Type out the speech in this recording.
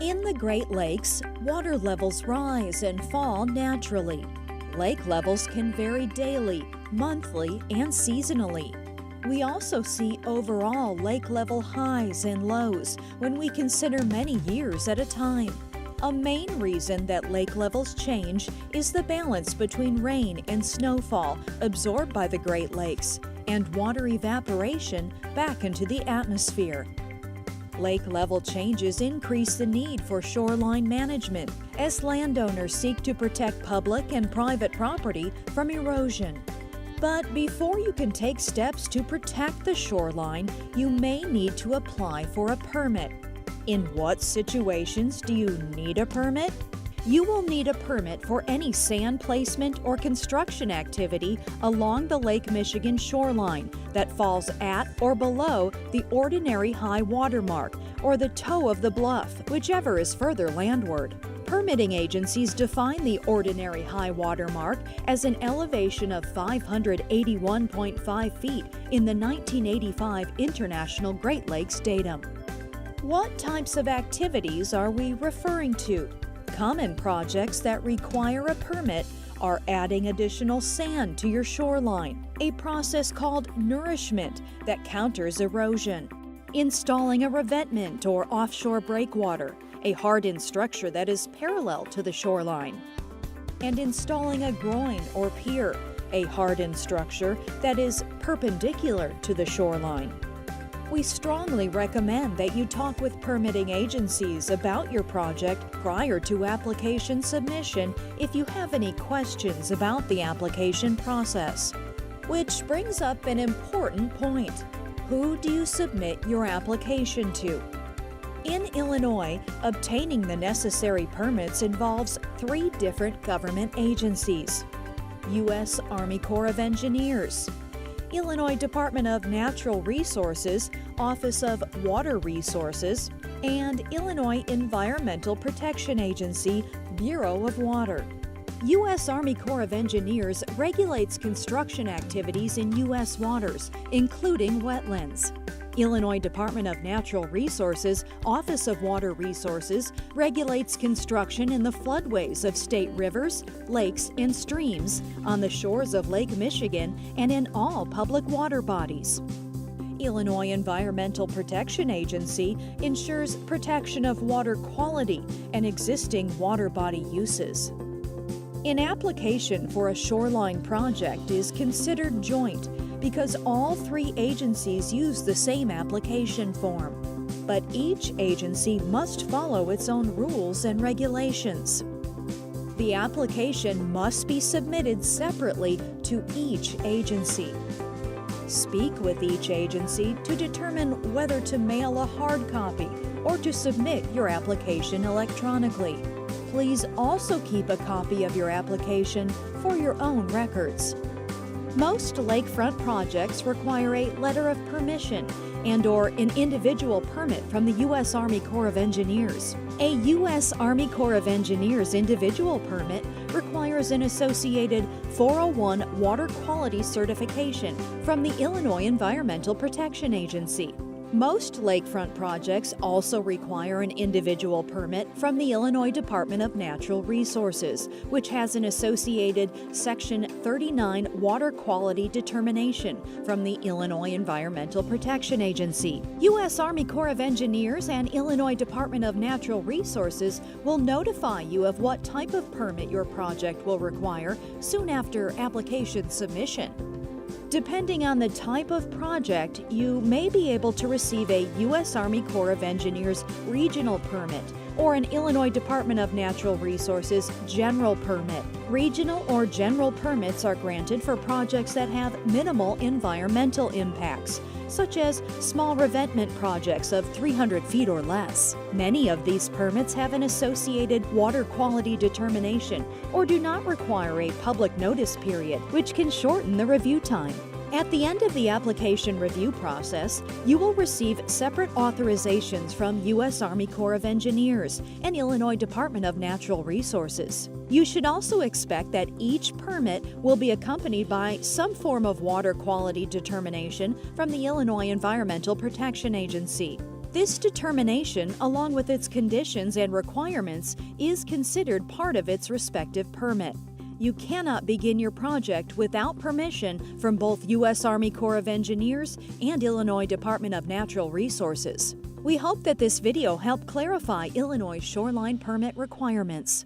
In the Great Lakes, water levels rise and fall naturally. Lake levels can vary daily, monthly, and seasonally. We also see overall lake level highs and lows when we consider many years at a time. A main reason that lake levels change is the balance between rain and snowfall absorbed by the Great Lakes and water evaporation back into the atmosphere. Lake level changes increase the need for shoreline management as landowners seek to protect public and private property from erosion. But before you can take steps to protect the shoreline, you may need to apply for a permit. In what situations do you need a permit? You will need a permit for any sand placement or construction activity along the Lake Michigan shoreline that falls at or below the ordinary high water mark or the toe of the bluff, whichever is further landward. Permitting agencies define the ordinary high water mark as an elevation of 581.5 feet in the 1985 International Great Lakes Datum. What types of activities are we referring to? Common projects that require a permit are adding additional sand to your shoreline, a process called nourishment that counters erosion, installing a revetment or offshore breakwater, a hardened structure that is parallel to the shoreline, and installing a groin or pier, a hardened structure that is perpendicular to the shoreline. We strongly recommend that you talk with permitting agencies about your project prior to application submission if you have any questions about the application process. Which brings up an important point. Who do you submit your application to? In Illinois, obtaining the necessary permits involves 3 different government agencies: U.S. Army Corps of Engineers, Illinois Department of Natural Resources, Office of Water Resources, and Illinois Environmental Protection Agency, Bureau of Water. U.S. Army Corps of Engineers regulates construction activities in U.S. waters, including wetlands. Illinois Department of Natural Resources, Office of Water Resources, regulates construction in the floodways of state rivers, lakes, and streams, on the shores of Lake Michigan, and in all public water bodies. Illinois Environmental Protection Agency ensures protection of water quality and existing water body uses. An application for a shoreline project is considered joint because all 3 agencies use the same application form, but each agency must follow its own rules and regulations. The application must be submitted separately to each agency. Speak with each agency to determine whether to mail a hard copy or to submit your application electronically. Please also keep a copy of your application for your own records. Most lakefront projects require a letter of permission and/or an individual permit from the U.S. Army Corps of Engineers. A U.S. Army Corps of Engineers individual permit requires an associated 401 water quality certification from the Illinois Environmental Protection Agency. Most lakefront projects also require an individual permit from the Illinois Department of Natural Resources, which has an associated Section 39 water quality determination from the Illinois Environmental Protection Agency. U.S. Army Corps of Engineers and Illinois Department of Natural Resources will notify you of what type of permit your project will require soon after application submission. Depending on the type of project, you may be able to receive a U.S. Army Corps of Engineers regional permit or an Illinois Department of Natural Resources general permit. Regional or general permits are granted for projects that have minimal environmental impacts, such as small revetment projects of 300 feet or less. Many of these permits have an associated water quality determination or do not require a public notice period, which can shorten the review time. At the end of the application review process, you will receive separate authorizations from U.S. Army Corps of Engineers and Illinois Department of Natural Resources. You should also expect that each permit will be accompanied by some form of water quality determination from the Illinois Environmental Protection Agency. This determination, along with its conditions and requirements, is considered part of its respective permit. You cannot begin your project without permission from both U.S. Army Corps of Engineers and Illinois Department of Natural Resources. We hope that this video helped clarify Illinois shoreline permit requirements.